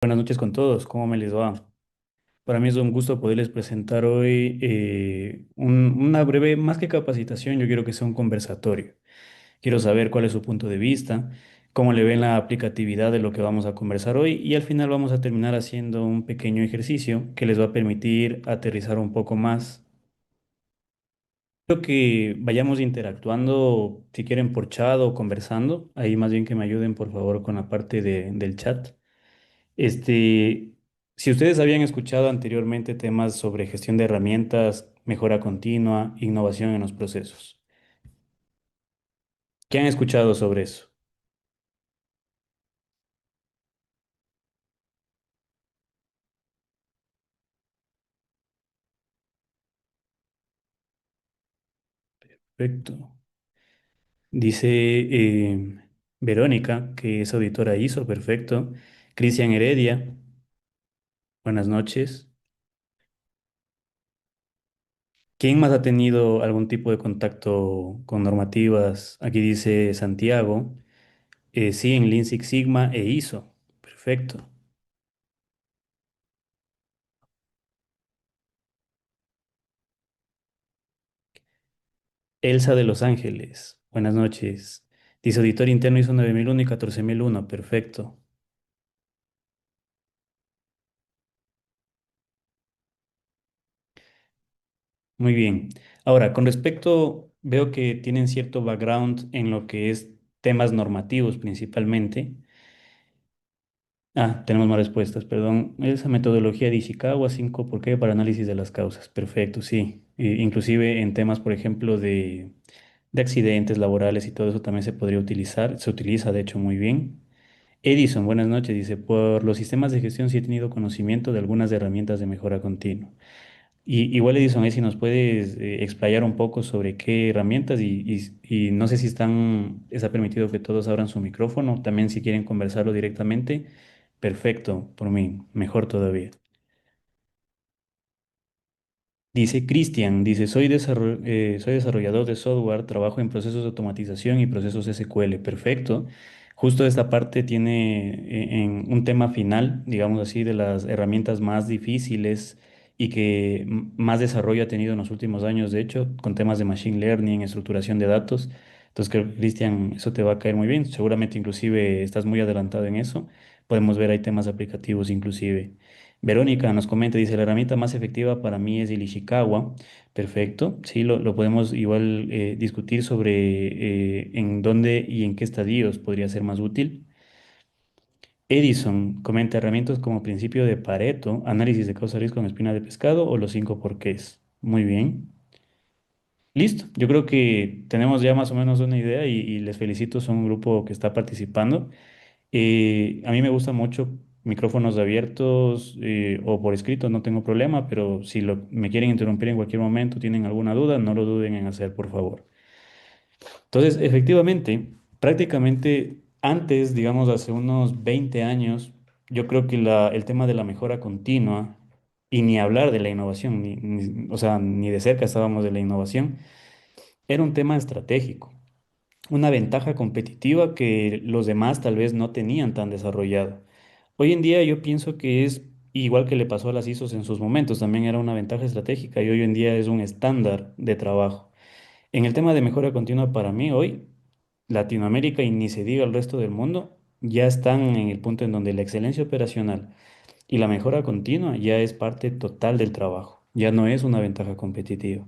Buenas noches con todos, ¿cómo me les va? Para mí es un gusto poderles presentar hoy una breve, más que capacitación, yo quiero que sea un conversatorio. Quiero saber cuál es su punto de vista, cómo le ven la aplicatividad de lo que vamos a conversar hoy y al final vamos a terminar haciendo un pequeño ejercicio que les va a permitir aterrizar un poco más. Quiero que vayamos interactuando, si quieren por chat o conversando, ahí más bien que me ayuden por favor con la parte del chat. Este, si ustedes habían escuchado anteriormente temas sobre gestión de herramientas, mejora continua, innovación en los procesos, ¿qué han escuchado sobre eso? Perfecto. Dice Verónica, que es auditora ISO, perfecto. Cristian Heredia, buenas noches. ¿Quién más ha tenido algún tipo de contacto con normativas? Aquí dice Santiago. Sí, en Lean Six Sigma e ISO. Perfecto. Elsa de Los Ángeles, buenas noches. Dice auditor interno ISO 9001 y 14001, perfecto. Muy bien. Ahora, con respecto, veo que tienen cierto background en lo que es temas normativos principalmente. Tenemos más respuestas, perdón. Esa metodología de Ishikawa 5 ¿por qué? Para análisis de las causas. Perfecto, sí. Inclusive en temas, por ejemplo, de accidentes laborales y todo eso también se podría utilizar. Se utiliza, de hecho, muy bien. Edison, buenas noches. Dice, por los sistemas de gestión sí he tenido conocimiento de algunas herramientas de mejora continua. Y igual, Edison, si nos puedes explayar un poco sobre qué herramientas y no sé si está permitido que todos abran su micrófono, también si quieren conversarlo directamente, perfecto, por mí, mejor todavía. Dice Cristian, dice, soy desarrollador de software, trabajo en procesos de automatización y procesos SQL. Perfecto. Justo esta parte tiene en un tema final, digamos así, de las herramientas más difíciles y que más desarrollo ha tenido en los últimos años, de hecho, con temas de machine learning, estructuración de datos. Entonces, creo que, Cristian, eso te va a caer muy bien. Seguramente, inclusive, estás muy adelantado en eso. Podemos ver ahí temas aplicativos, inclusive. Verónica nos comenta, dice, la herramienta más efectiva para mí es el Ishikawa. Perfecto, sí, lo podemos igual discutir sobre en dónde y en qué estadios podría ser más útil. Edison comenta herramientas como principio de Pareto, análisis de causa-riesgo con espina de pescado o los cinco porqués. Muy bien. Listo, yo creo que tenemos ya más o menos una idea y les felicito, son un grupo que está participando. A mí me gusta mucho micrófonos abiertos o por escrito, no tengo problema, pero si me quieren interrumpir en cualquier momento, tienen alguna duda, no lo duden en hacer, por favor. Entonces, efectivamente, prácticamente antes, digamos, hace unos 20 años, yo creo que el tema de la mejora continua, y ni hablar de la innovación, o sea, ni de cerca estábamos de la innovación, era un tema estratégico, una ventaja competitiva que los demás tal vez no tenían tan desarrollado. Hoy en día yo pienso que es igual que le pasó a las ISOs en sus momentos, también era una ventaja estratégica y hoy en día es un estándar de trabajo. En el tema de mejora continua para mí hoy, Latinoamérica y ni se diga el resto del mundo, ya están en el punto en donde la excelencia operacional y la mejora continua ya es parte total del trabajo, ya no es una ventaja competitiva.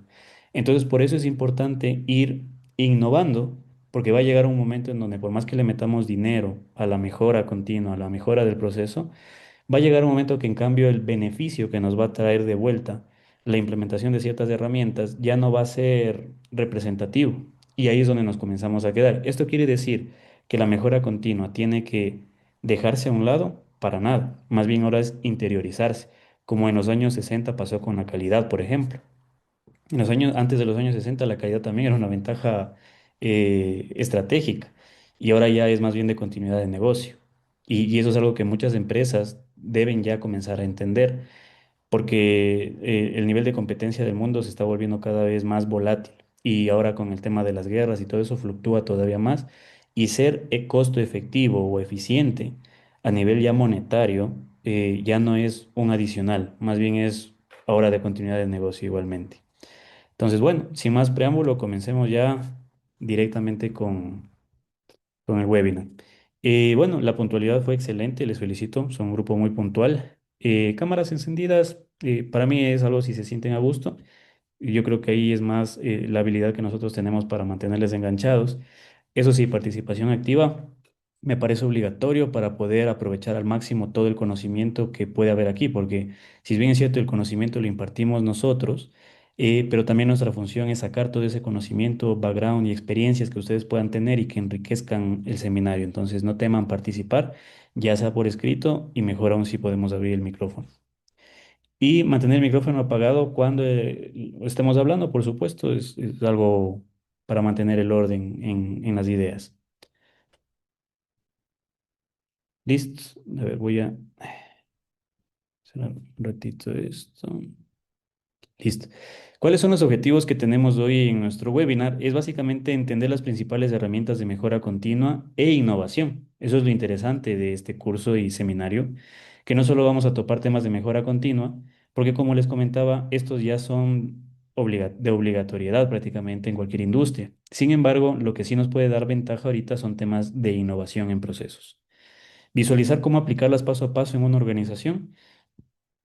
Entonces, por eso es importante ir innovando, porque va a llegar un momento en donde por más que le metamos dinero a la mejora continua, a la mejora del proceso, va a llegar un momento que en cambio el beneficio que nos va a traer de vuelta la implementación de ciertas herramientas ya no va a ser representativo. Y ahí es donde nos comenzamos a quedar. Esto quiere decir que la mejora continua tiene que dejarse a un lado para nada. Más bien ahora es interiorizarse, como en los años 60 pasó con la calidad, por ejemplo. Antes de los años 60 la calidad también era una ventaja estratégica y ahora ya es más bien de continuidad de negocio. Y eso es algo que muchas empresas deben ya comenzar a entender porque el nivel de competencia del mundo se está volviendo cada vez más volátil y ahora con el tema de las guerras y todo eso fluctúa todavía más y ser costo efectivo o eficiente a nivel ya monetario ya no es un adicional, más bien es ahora de continuidad de negocio igualmente. Entonces, bueno, sin más preámbulo, comencemos ya directamente con el webinar. Bueno, la puntualidad fue excelente, les felicito, son un grupo muy puntual. Cámaras encendidas, para mí es algo si se sienten a gusto. Y yo creo que ahí es más la habilidad que nosotros tenemos para mantenerles enganchados. Eso sí, participación activa me parece obligatorio para poder aprovechar al máximo todo el conocimiento que puede haber aquí, porque si bien es cierto, el conocimiento lo impartimos nosotros, pero también nuestra función es sacar todo ese conocimiento, background y experiencias que ustedes puedan tener y que enriquezcan el seminario. Entonces, no teman participar, ya sea por escrito y mejor aún si podemos abrir el micrófono. Y mantener el micrófono apagado cuando estemos hablando, por supuesto, es algo para mantener el orden en las ideas. Listo. A ver, voy a cerrar un ratito esto. Listo. ¿Cuáles son los objetivos que tenemos hoy en nuestro webinar? Es básicamente entender las principales herramientas de mejora continua e innovación. Eso es lo interesante de este curso y seminario, que no solo vamos a topar temas de mejora continua, porque como les comentaba, estos ya son de obligatoriedad prácticamente en cualquier industria. Sin embargo, lo que sí nos puede dar ventaja ahorita son temas de innovación en procesos. Visualizar cómo aplicarlas paso a paso en una organización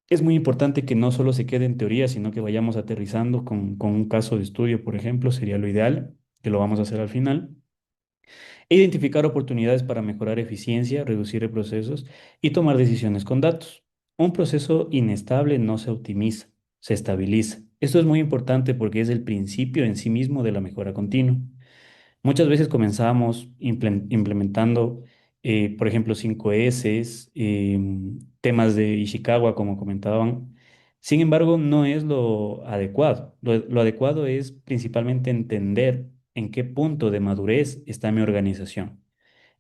es muy importante que no solo se quede en teoría, sino que vayamos aterrizando con un caso de estudio, por ejemplo, sería lo ideal, que lo vamos a hacer al final. E identificar oportunidades para mejorar eficiencia, reducir procesos y tomar decisiones con datos. Un proceso inestable no se optimiza, se estabiliza. Esto es muy importante porque es el principio en sí mismo de la mejora continua. Muchas veces comenzamos implementando, por ejemplo, 5S, temas de Ishikawa, como comentaban. Sin embargo, no es lo adecuado. Lo adecuado es principalmente entender en qué punto de madurez está mi organización.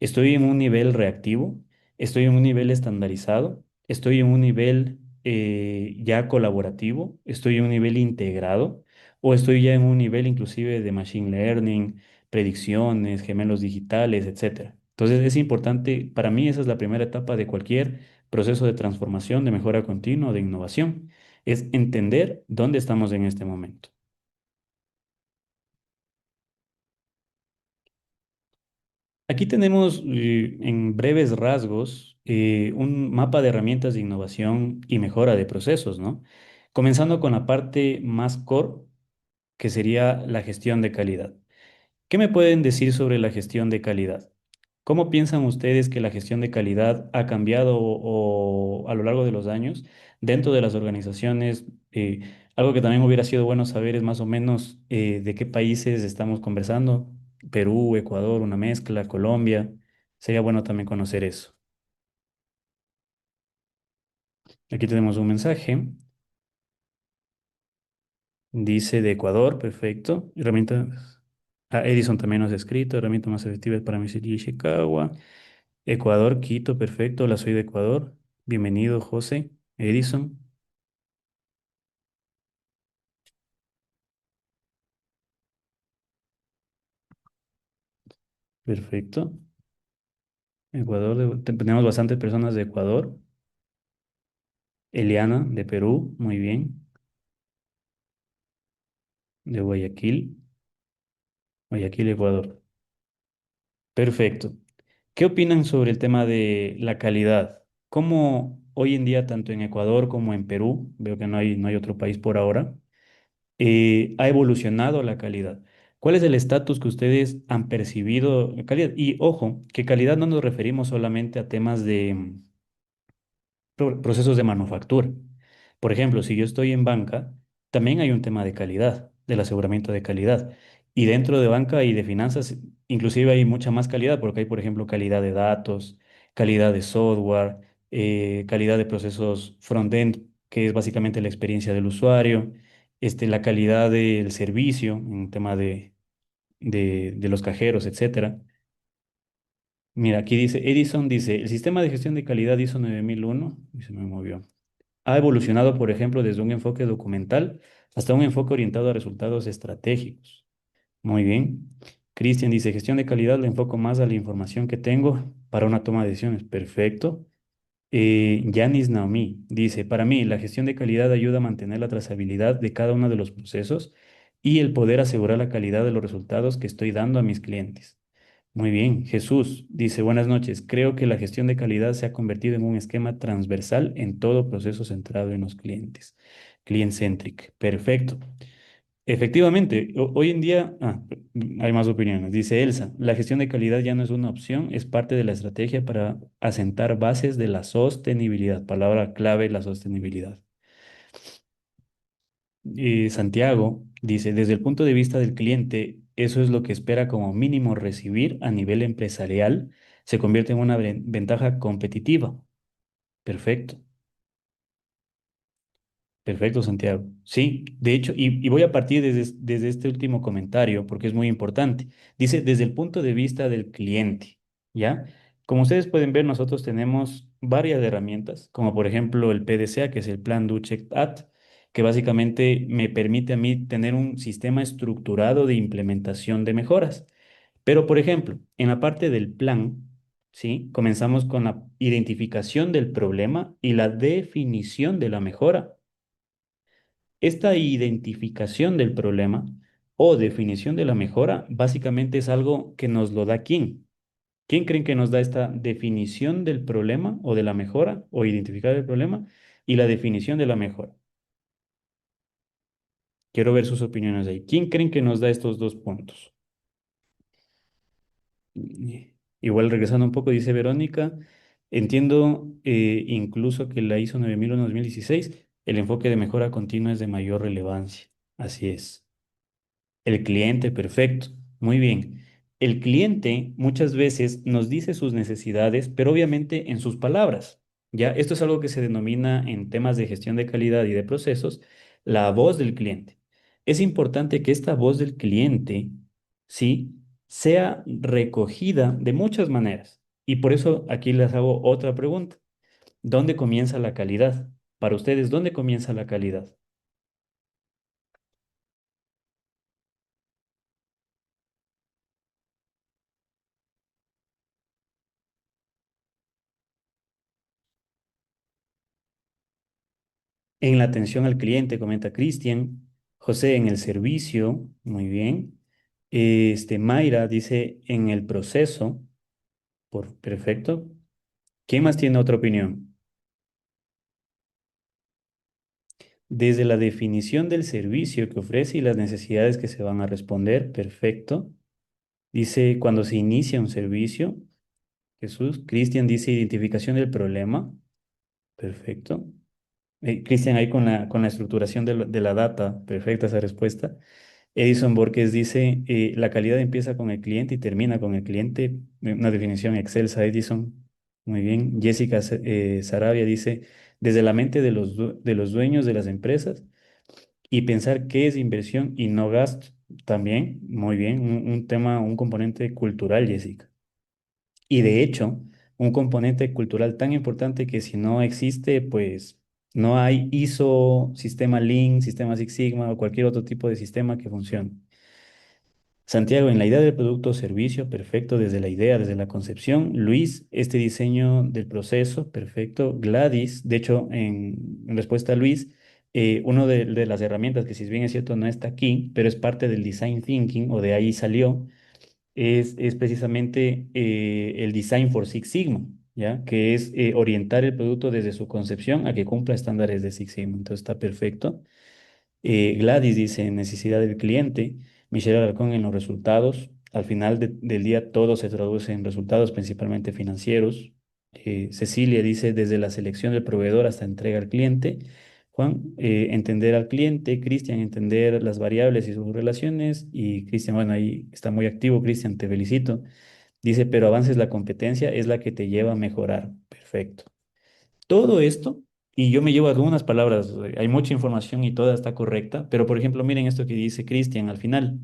¿Estoy en un nivel reactivo? ¿Estoy en un nivel estandarizado? ¿Estoy en un nivel ya colaborativo? ¿Estoy en un nivel integrado? ¿O estoy ya en un nivel inclusive de machine learning, predicciones, gemelos digitales, etcétera? Entonces es importante, para mí esa es la primera etapa de cualquier proceso de transformación, de mejora continua, de innovación, es entender dónde estamos en este momento. Aquí tenemos en breves rasgos un mapa de herramientas de innovación y mejora de procesos, ¿no? Comenzando con la parte más core, que sería la gestión de calidad. ¿Qué me pueden decir sobre la gestión de calidad? ¿Cómo piensan ustedes que la gestión de calidad ha cambiado a lo largo de los años dentro de las organizaciones? Algo que también hubiera sido bueno saber es más o menos de qué países estamos conversando. Perú, Ecuador, una mezcla, Colombia. Sería bueno también conocer eso. Aquí tenemos un mensaje. Dice de Ecuador, perfecto. Herramientas. Edison también nos ha escrito. Herramienta más efectiva para mi serie Ishikawa. Ecuador, Quito, perfecto. Hola, soy de Ecuador. Bienvenido, José. Edison, perfecto. Ecuador, tenemos bastantes personas de Ecuador. Eliana, de Perú, muy bien. De Guayaquil, Guayaquil, Ecuador. Perfecto. ¿Qué opinan sobre el tema de la calidad? ¿Cómo hoy en día, tanto en Ecuador como en Perú, veo que no hay otro país por ahora, ha evolucionado la calidad? ¿Cuál es el estatus que ustedes han percibido de calidad? Y ojo, que calidad no nos referimos solamente a temas de procesos de manufactura. Por ejemplo, si yo estoy en banca, también hay un tema de calidad, del aseguramiento de calidad. Y dentro de banca y de finanzas, inclusive hay mucha más calidad, porque hay, por ejemplo, calidad de datos, calidad de software, calidad de procesos front-end, que es básicamente la experiencia del usuario, la calidad del servicio, en tema de los cajeros, etcétera. Mira, aquí dice, Edison dice, el sistema de gestión de calidad ISO 9001, y se me movió, ha evolucionado, por ejemplo, desde un enfoque documental hasta un enfoque orientado a resultados estratégicos. Muy bien. Cristian dice, gestión de calidad, le enfoco más a la información que tengo para una toma de decisiones. Perfecto. Yanis Naomi dice, para mí, la gestión de calidad ayuda a mantener la trazabilidad de cada uno de los procesos y el poder asegurar la calidad de los resultados que estoy dando a mis clientes. Muy bien, Jesús dice, buenas noches. Creo que la gestión de calidad se ha convertido en un esquema transversal en todo proceso centrado en los clientes. Client-centric. Perfecto. Efectivamente, hoy en día, hay más opiniones. Dice Elsa, la gestión de calidad ya no es una opción, es parte de la estrategia para asentar bases de la sostenibilidad. Palabra clave, la sostenibilidad. Santiago dice, desde el punto de vista del cliente, eso es lo que espera como mínimo recibir a nivel empresarial, se convierte en una ventaja competitiva. Perfecto. Perfecto, Santiago. Sí, de hecho, y voy a partir desde este último comentario porque es muy importante. Dice, desde el punto de vista del cliente, ¿ya? Como ustedes pueden ver, nosotros tenemos varias herramientas, como por ejemplo el PDCA, que es el Plan Do Check Act, que básicamente me permite a mí tener un sistema estructurado de implementación de mejoras. Pero, por ejemplo, en la parte del plan, ¿sí? Comenzamos con la identificación del problema y la definición de la mejora. Esta identificación del problema o definición de la mejora básicamente es algo que nos lo da quién. ¿Quién creen que nos da esta definición del problema o de la mejora o identificar el problema y la definición de la mejora? Quiero ver sus opiniones ahí. ¿Quién creen que nos da estos dos puntos? Igual regresando un poco, dice Verónica, entiendo incluso que la ISO 9001-2016, el enfoque de mejora continua es de mayor relevancia. Así es. El cliente, perfecto. Muy bien. El cliente muchas veces nos dice sus necesidades, pero obviamente en sus palabras. Ya, esto es algo que se denomina en temas de gestión de calidad y de procesos, la voz del cliente. Es importante que esta voz del cliente, sí, sea recogida de muchas maneras. Y por eso aquí les hago otra pregunta. ¿Dónde comienza la calidad? Para ustedes, ¿dónde comienza la calidad? En la atención al cliente, comenta Cristian. José, en el servicio, muy bien. Mayra dice en el proceso, perfecto. ¿Quién más tiene otra opinión? Desde la definición del servicio que ofrece y las necesidades que se van a responder, perfecto. Dice cuando se inicia un servicio, Jesús. Cristian dice identificación del problema, perfecto. Cristian ahí con la estructuración de la data, perfecta esa respuesta. Edison Borges dice, la calidad empieza con el cliente y termina con el cliente. Una definición excelsa, Edison. Muy bien. Jessica Sarabia dice, desde la mente de de los dueños de las empresas y pensar qué es inversión y no gasto. También, muy bien, un tema, un componente cultural, Jessica. Y de hecho, un componente cultural tan importante que si no existe, pues no hay ISO, sistema Lean, sistema Six Sigma o cualquier otro tipo de sistema que funcione. Santiago, en la idea del producto o servicio, perfecto, desde la idea, desde la concepción. Luis, este diseño del proceso, perfecto. Gladys, de hecho, en respuesta a Luis, una de las herramientas que si bien es cierto no está aquí, pero es parte del design thinking o de ahí salió, es precisamente el Design for Six Sigma, ¿ya? Que es orientar el producto desde su concepción a que cumpla estándares de Six Sigma. Entonces está perfecto. Gladys dice necesidad del cliente. Michelle Alarcón en los resultados. Al final del día todo se traduce en resultados principalmente financieros. Cecilia dice desde la selección del proveedor hasta entrega al cliente. Juan, entender al cliente. Cristian, entender las variables y sus relaciones. Y Cristian, bueno, ahí está muy activo. Cristian, te felicito. Dice, pero avances la competencia es la que te lleva a mejorar. Perfecto. Todo esto, y yo me llevo algunas palabras, hay mucha información y toda está correcta, pero por ejemplo, miren esto que dice Cristian al final.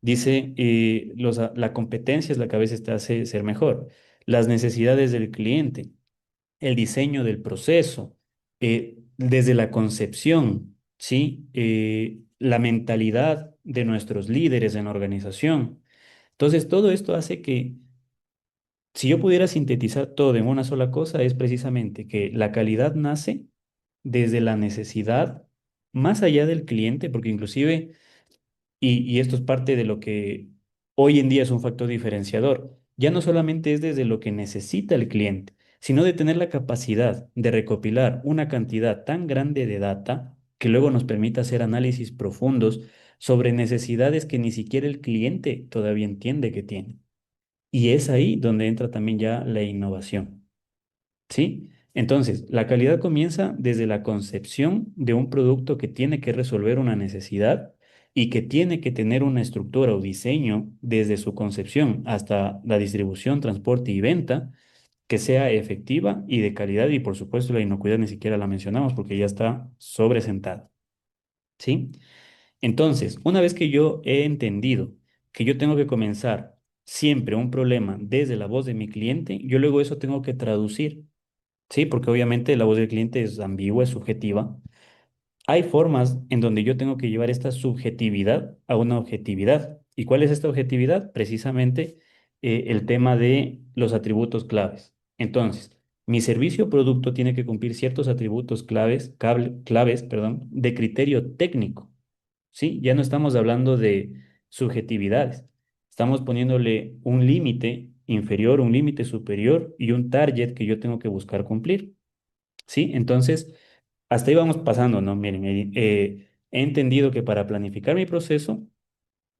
Dice, la competencia es la que a veces te hace ser mejor. Las necesidades del cliente, el diseño del proceso, desde la concepción, ¿sí? La mentalidad de nuestros líderes en la organización. Entonces, todo esto hace que Si yo pudiera sintetizar todo en una sola cosa, es precisamente que la calidad nace desde la necesidad, más allá del cliente, porque inclusive, y esto es parte de lo que hoy en día es un factor diferenciador, ya no solamente es desde lo que necesita el cliente, sino de tener la capacidad de recopilar una cantidad tan grande de data que luego nos permita hacer análisis profundos sobre necesidades que ni siquiera el cliente todavía entiende que tiene. Y es ahí donde entra también ya la innovación. ¿Sí? Entonces, la calidad comienza desde la concepción de un producto que tiene que resolver una necesidad y que tiene que tener una estructura o diseño desde su concepción hasta la distribución, transporte y venta que sea efectiva y de calidad, y por supuesto la inocuidad ni siquiera la mencionamos porque ya está sobresentada. ¿Sí? Entonces, una vez que yo he entendido que yo tengo que comenzar siempre un problema desde la voz de mi cliente, yo luego eso tengo que traducir. Sí, porque obviamente la voz del cliente es ambigua, es subjetiva. Hay formas en donde yo tengo que llevar esta subjetividad a una objetividad. ¿Y cuál es esta objetividad? Precisamente el tema de los atributos claves. Entonces, mi servicio o producto tiene que cumplir ciertos atributos claves, perdón, de criterio técnico. ¿Sí? Ya no estamos hablando de subjetividades. Estamos poniéndole un límite inferior, un límite superior y un target que yo tengo que buscar cumplir. ¿Sí? Entonces, hasta ahí vamos pasando, ¿no? Miren, he entendido que para planificar mi proceso,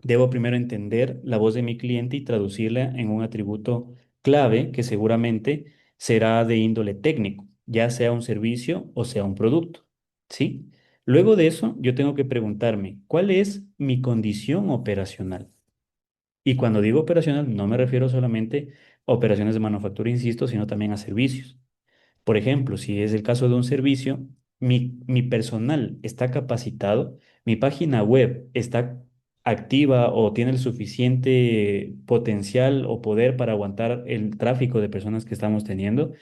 debo primero entender la voz de mi cliente y traducirla en un atributo clave que seguramente será de índole técnico, ya sea un servicio o sea un producto, ¿sí? Luego de eso, yo tengo que preguntarme, ¿cuál es mi condición operacional? Y cuando digo operacional, no me refiero solamente a operaciones de manufactura, insisto, sino también a servicios. Por ejemplo, si es el caso de un servicio, mi personal está capacitado, mi página web está activa o tiene el suficiente potencial o poder para aguantar el tráfico de personas que estamos teniendo.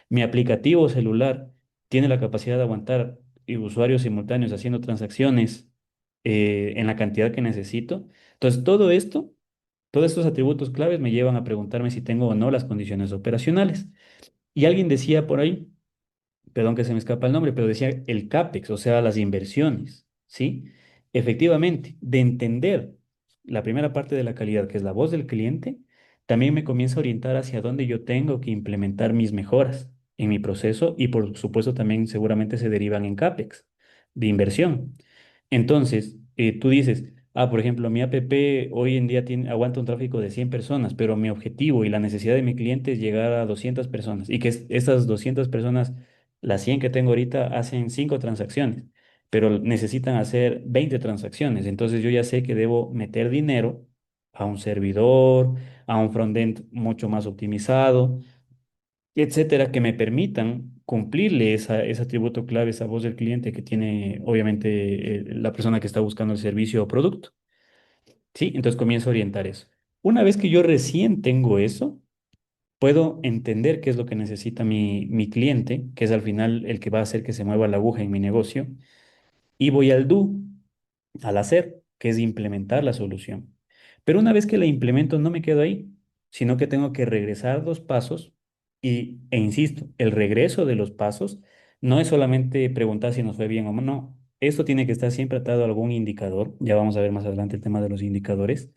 Mi aplicativo celular tiene la capacidad de aguantar usuarios simultáneos haciendo transacciones en la cantidad que necesito. Entonces, todo esto, todos estos atributos claves me llevan a preguntarme si tengo o no las condiciones operacionales. Y alguien decía por ahí, perdón que se me escapa el nombre, pero decía el CAPEX, o sea, las inversiones, ¿sí? Efectivamente, de entender la primera parte de la calidad, que es la voz del cliente, también me comienza a orientar hacia dónde yo tengo que implementar mis mejoras en mi proceso y por supuesto también seguramente se derivan en CAPEX, de inversión. Entonces, tú dices, por ejemplo, mi app hoy en día aguanta un tráfico de 100 personas, pero mi objetivo y la necesidad de mi cliente es llegar a 200 personas y que estas 200 personas, las 100 que tengo ahorita, hacen 5 transacciones, pero necesitan hacer 20 transacciones. Entonces yo ya sé que debo meter dinero a un servidor, a un frontend mucho más optimizado, etcétera, que me permitan cumplirle ese atributo clave, esa voz del cliente que tiene obviamente la persona que está buscando el servicio o producto. ¿Sí? Entonces comienzo a orientar eso. Una vez que yo recién tengo eso, puedo entender qué es lo que necesita mi cliente, que es al final el que va a hacer que se mueva la aguja en mi negocio, y voy al do, al hacer, que es implementar la solución. Pero una vez que la implemento, no me quedo ahí, sino que tengo que regresar 2 pasos e insisto, el regreso de los pasos no es solamente preguntar si nos fue bien o no. Esto tiene que estar siempre atado a algún indicador. Ya vamos a ver más adelante el tema de los indicadores,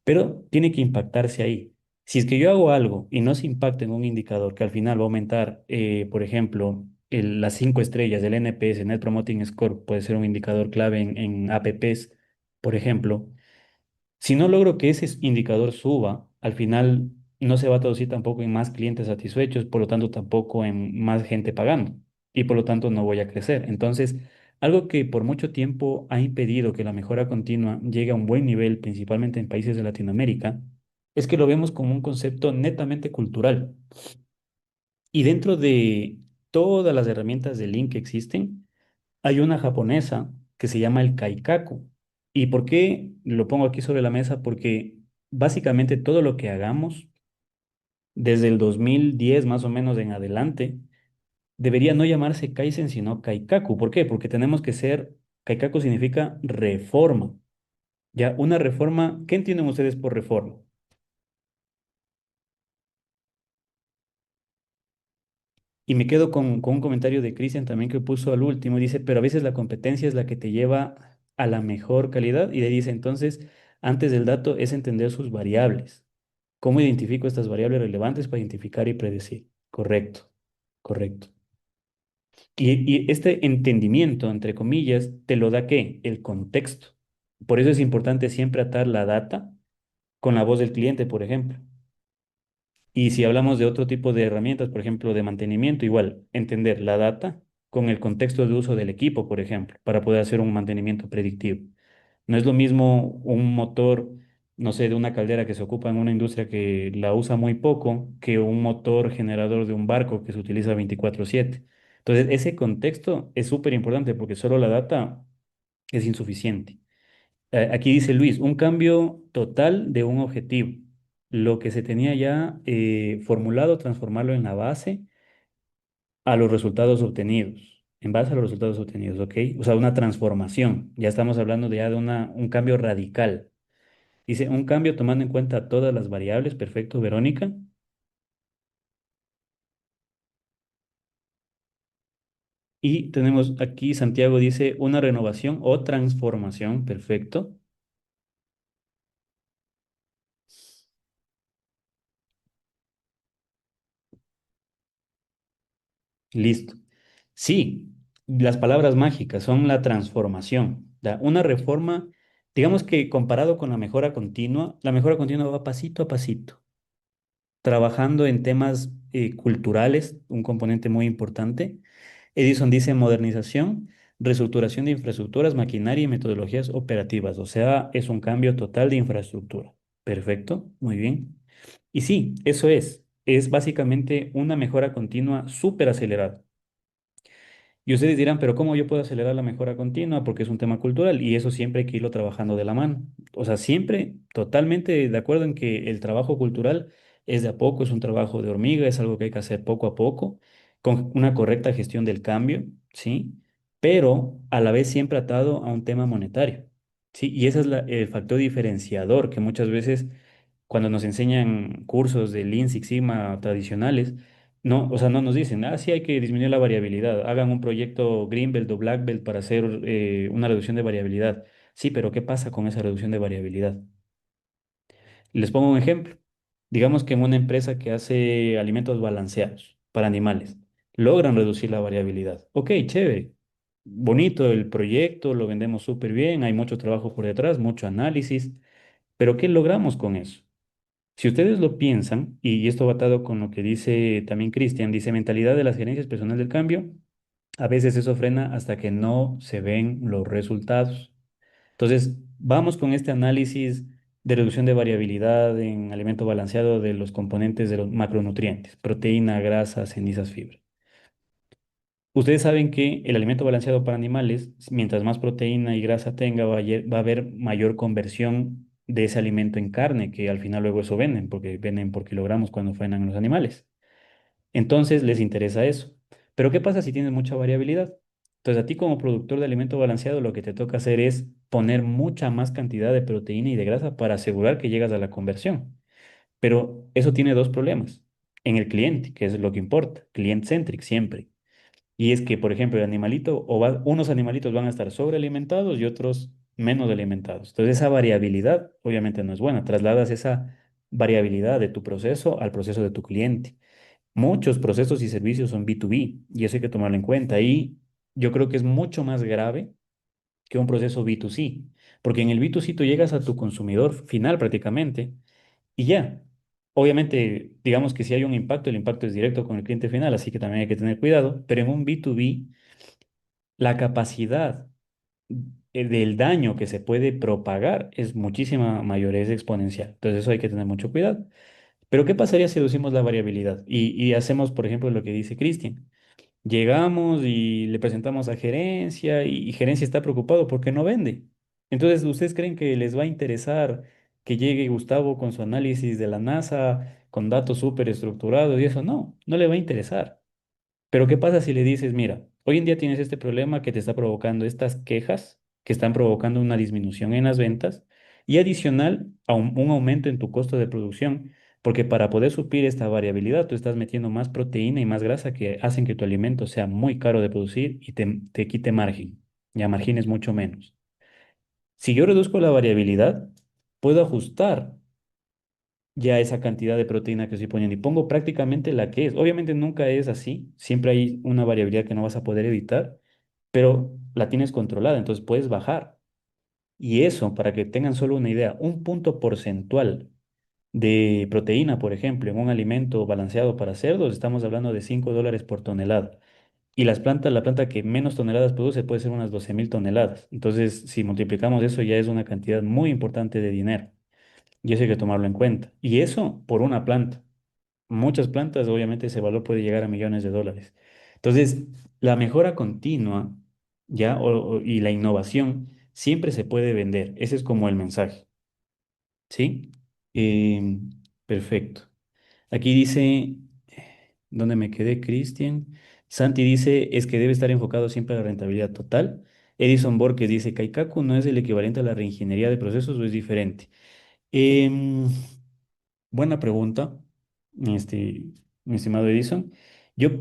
pero tiene que impactarse ahí. Si es que yo hago algo y no se impacta en un indicador que al final va a aumentar, por ejemplo, las 5 estrellas del NPS, Net Promoting Score, puede ser un indicador clave en apps, por ejemplo. Si no logro que ese indicador suba, al final no se va a traducir tampoco en más clientes satisfechos, por lo tanto tampoco en más gente pagando y por lo tanto no voy a crecer. Entonces, algo que por mucho tiempo ha impedido que la mejora continua llegue a un buen nivel, principalmente en países de Latinoamérica, es que lo vemos como un concepto netamente cultural. Y dentro de todas las herramientas de Lean que existen, hay una japonesa que se llama el Kaikaku. ¿Y por qué lo pongo aquí sobre la mesa? Porque básicamente todo lo que hagamos desde el 2010 más o menos en adelante debería no llamarse Kaizen sino Kaikaku. ¿Por qué? Porque tenemos que ser, Kaikaku significa reforma. Ya, una reforma, ¿qué entienden ustedes por reforma? Y me quedo con un comentario de Cristian también que puso al último. Dice, pero a veces la competencia es la que te lleva a la mejor calidad. Y le dice, entonces, antes del dato es entender sus variables. ¿Cómo identifico estas variables relevantes para identificar y predecir? Correcto, correcto. Y este entendimiento, entre comillas, te lo da ¿qué? El contexto. Por eso es importante siempre atar la data con la voz del cliente, por ejemplo. Y si hablamos de otro tipo de herramientas, por ejemplo, de mantenimiento, igual, entender la data con el contexto de uso del equipo, por ejemplo, para poder hacer un mantenimiento predictivo. No es lo mismo un motor, no sé, de una caldera que se ocupa en una industria que la usa muy poco, que un motor generador de un barco que se utiliza 24/7. Entonces, ese contexto es súper importante porque solo la data es insuficiente. Aquí dice Luis, un cambio total de un objetivo. Lo que se tenía ya formulado, transformarlo en la base a los resultados obtenidos. En base a los resultados obtenidos, ¿ok? O sea, una transformación. Ya estamos hablando de ya de un cambio radical. Dice, un cambio tomando en cuenta todas las variables. Perfecto, Verónica. Y tenemos aquí, Santiago dice, una renovación o transformación. Perfecto. Listo. Sí, las palabras mágicas son la transformación. Una reforma, digamos que comparado con la mejora continua va pasito a pasito, trabajando en temas culturales, un componente muy importante. Edison dice modernización, reestructuración de infraestructuras, maquinaria y metodologías operativas. O sea, es un cambio total de infraestructura. Perfecto, muy bien. Y sí, eso es básicamente una mejora continua súper acelerada. Y ustedes dirán, pero ¿cómo yo puedo acelerar la mejora continua? Porque es un tema cultural y eso siempre hay que irlo trabajando de la mano. O sea, siempre totalmente de acuerdo en que el trabajo cultural es de a poco, es un trabajo de hormiga, es algo que hay que hacer poco a poco, con una correcta gestión del cambio, ¿sí? Pero a la vez siempre atado a un tema monetario, ¿sí? Y ese es el factor diferenciador que muchas veces cuando nos enseñan cursos de Lean Six Sigma tradicionales, no, o sea, no nos dicen, ah, sí hay que disminuir la variabilidad, hagan un proyecto Greenbelt o Black Belt para hacer una reducción de variabilidad. Sí, pero ¿qué pasa con esa reducción de variabilidad? Les pongo un ejemplo. Digamos que en una empresa que hace alimentos balanceados para animales, logran reducir la variabilidad. Ok, chévere, bonito el proyecto, lo vendemos súper bien, hay mucho trabajo por detrás, mucho análisis, pero ¿qué logramos con eso? Si ustedes lo piensan, y esto va atado con lo que dice también Cristian, dice mentalidad de las gerencias personal del cambio, a veces eso frena hasta que no se ven los resultados. Entonces, vamos con este análisis de reducción de variabilidad en alimento balanceado de los componentes de los macronutrientes, proteína, grasa, cenizas, fibra. Ustedes saben que el alimento balanceado para animales, mientras más proteína y grasa tenga, va a haber mayor conversión de ese alimento en carne, que al final luego eso venden, porque venden por kilogramos cuando faenan los animales. Entonces les interesa eso. Pero ¿qué pasa si tienes mucha variabilidad? Entonces a ti como productor de alimento balanceado lo que te toca hacer es poner mucha más cantidad de proteína y de grasa para asegurar que llegas a la conversión. Pero eso tiene dos problemas. En el cliente, que es lo que importa, client-centric siempre. Y es que, por ejemplo, el animalito, unos animalitos van a estar sobrealimentados y otros menos alimentados. Entonces, esa variabilidad obviamente no es buena. Trasladas esa variabilidad de tu proceso al proceso de tu cliente. Muchos procesos y servicios son B2B y eso hay que tomarlo en cuenta. Y yo creo que es mucho más grave que un proceso B2C, porque en el B2C tú llegas a tu consumidor final prácticamente y ya. Obviamente, digamos que si hay un impacto, el impacto es directo con el cliente final, así que también hay que tener cuidado, pero en un B2B, la capacidad del daño que se puede propagar es muchísima mayor, es exponencial. Entonces eso hay que tener mucho cuidado. Pero ¿qué pasaría si reducimos la variabilidad y hacemos, por ejemplo, lo que dice Cristian? Llegamos y le presentamos a gerencia y gerencia está preocupado porque no vende. Entonces, ¿ustedes creen que les va a interesar que llegue Gustavo con su análisis de la NASA, con datos súper estructurados y eso? No, no le va a interesar. Pero ¿qué pasa si le dices, mira, hoy en día tienes este problema que te está provocando estas quejas, que están provocando una disminución en las ventas y adicional a un aumento en tu costo de producción? Porque para poder suplir esta variabilidad, tú estás metiendo más proteína y más grasa que hacen que tu alimento sea muy caro de producir y te quite margen. Ya margines mucho menos. Si yo reduzco la variabilidad, puedo ajustar ya esa cantidad de proteína que estoy poniendo y pongo prácticamente la que es. Obviamente nunca es así, siempre hay una variabilidad que no vas a poder evitar, pero la tienes controlada, entonces puedes bajar. Y eso, para que tengan solo una idea, un punto porcentual de proteína, por ejemplo, en un alimento balanceado para cerdos, estamos hablando de $5 por tonelada. Y la planta que menos toneladas produce puede ser unas 12.000 toneladas. Entonces, si multiplicamos eso, ya es una cantidad muy importante de dinero. Y eso hay que tomarlo en cuenta. Y eso por una planta. Muchas plantas, obviamente, ese valor puede llegar a millones de dólares. Entonces, la mejora continua, ¿ya? Y la innovación siempre se puede vender. Ese es como el mensaje, ¿sí? Perfecto. Aquí dice, ¿dónde me quedé, Cristian? Santi dice, es que debe estar enfocado siempre a la rentabilidad total. Edison Borges dice, Kaikaku no es el equivalente a la reingeniería de procesos o es diferente. Em, Buena pregunta, este, mi estimado Edison. Yo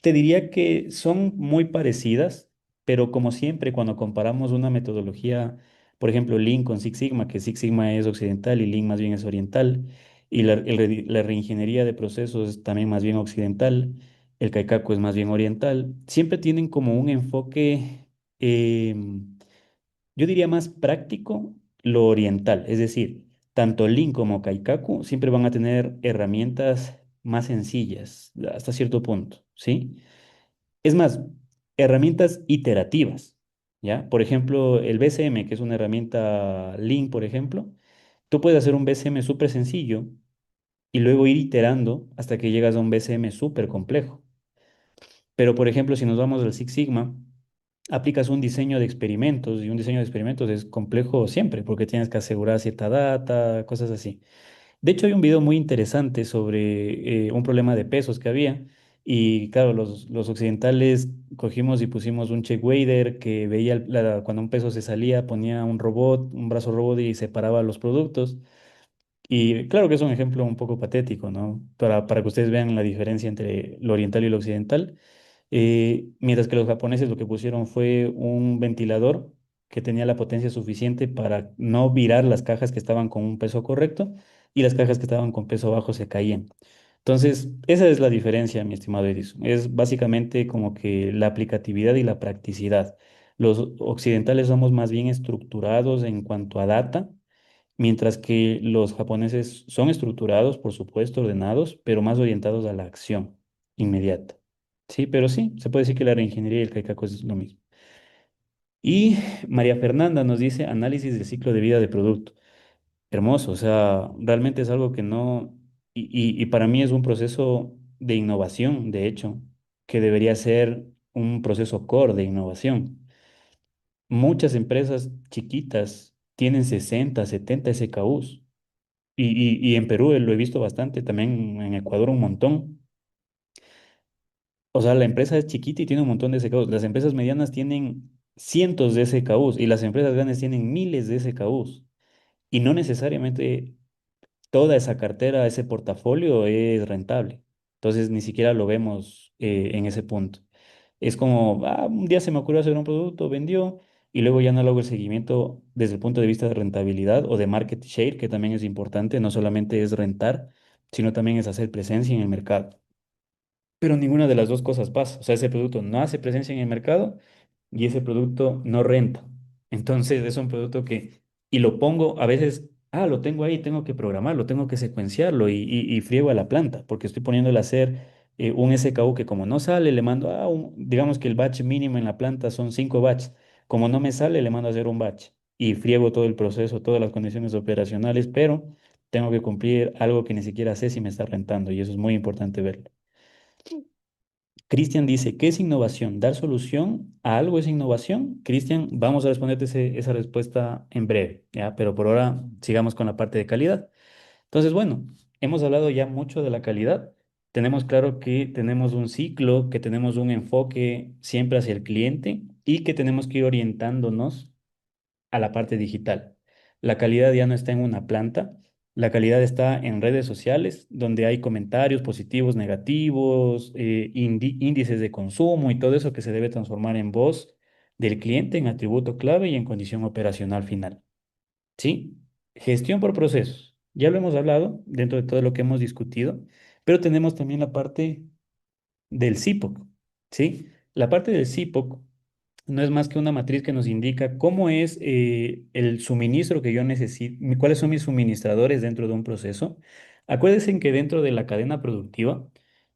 te diría que son muy parecidas, pero como siempre, cuando comparamos una metodología, por ejemplo, Lean con Six Sigma, que Six Sigma es occidental y Lean más bien es oriental, y la reingeniería de procesos es también más bien occidental, el Kaikaku es más bien oriental, siempre tienen como un enfoque, yo diría más práctico lo oriental, es decir, tanto Lean como Kaikaku siempre van a tener herramientas más sencillas hasta cierto punto, ¿sí? Es más, herramientas iterativas, ¿ya? Por ejemplo, el BCM, que es una herramienta Lean, por ejemplo, tú puedes hacer un BCM súper sencillo y luego ir iterando hasta que llegas a un BCM súper complejo. Pero, por ejemplo, si nos vamos al Six Sigma, aplicas un diseño de experimentos y un diseño de experimentos es complejo siempre porque tienes que asegurar cierta data, cosas así. De hecho, hay un video muy interesante sobre un problema de pesos que había y claro, los occidentales cogimos y pusimos un check wader que veía cuando un peso se salía, ponía un robot, un brazo robot y separaba los productos. Y claro que es un ejemplo un poco patético, ¿no? Para que ustedes vean la diferencia entre lo oriental y lo occidental. Mientras que los japoneses lo que pusieron fue un ventilador que tenía la potencia suficiente para no virar las cajas que estaban con un peso correcto y las cajas que estaban con peso bajo se caían. Entonces, esa es la diferencia, mi estimado Edison. Es básicamente como que la aplicatividad y la practicidad. Los occidentales somos más bien estructurados en cuanto a data, mientras que los japoneses son estructurados, por supuesto, ordenados, pero más orientados a la acción inmediata. Sí, pero sí, se puede decir que la reingeniería y el Kaikaku es lo mismo. Y María Fernanda nos dice análisis del ciclo de vida de producto. Hermoso, o sea, realmente es algo que no, y para mí es un proceso de innovación, de hecho, que debería ser un proceso core de innovación. Muchas empresas chiquitas tienen 60, 70 SKUs. Y en Perú lo he visto bastante, también en Ecuador un montón. O sea, la empresa es chiquita y tiene un montón de SKUs. Las empresas medianas tienen cientos de SKUs y las empresas grandes tienen miles de SKUs. Y no necesariamente toda esa cartera, ese portafolio es rentable. Entonces, ni siquiera lo vemos en ese punto. Es como, un día se me ocurrió hacer un producto, vendió, y luego ya no le hago el seguimiento desde el punto de vista de rentabilidad o de market share, que también es importante. No solamente es rentar, sino también es hacer presencia en el mercado. Pero ninguna de las dos cosas pasa. O sea, ese producto no hace presencia en el mercado y ese producto no renta. Entonces es un producto que, y lo pongo a veces, lo tengo ahí, tengo que programarlo, tengo que secuenciarlo y friego a la planta, porque estoy poniéndole a hacer un SKU que como no sale, le mando, digamos que el batch mínimo en la planta son 5 batches. Como no me sale, le mando a hacer un batch y friego todo el proceso, todas las condiciones operacionales, pero tengo que cumplir algo que ni siquiera sé si me está rentando y eso es muy importante verlo. Cristian dice, ¿qué es innovación? ¿Dar solución a algo es innovación? Cristian, vamos a responderte esa respuesta en breve, ¿ya? Pero por ahora sigamos con la parte de calidad. Entonces, bueno, hemos hablado ya mucho de la calidad. Tenemos claro que tenemos un ciclo, que tenemos un enfoque siempre hacia el cliente y que tenemos que ir orientándonos a la parte digital. La calidad ya no está en una planta, La calidad está en redes sociales, donde hay comentarios positivos, negativos, índices de consumo y todo eso que se debe transformar en voz del cliente, en atributo clave y en condición operacional final. ¿Sí? Gestión por procesos. Ya lo hemos hablado dentro de todo lo que hemos discutido, pero tenemos también la parte del CIPOC, ¿sí? La parte del CIPOC no es más que una matriz que nos indica cómo es el suministro que yo necesito, cuáles son mis suministradores dentro de un proceso. Acuérdense que dentro de la cadena productiva,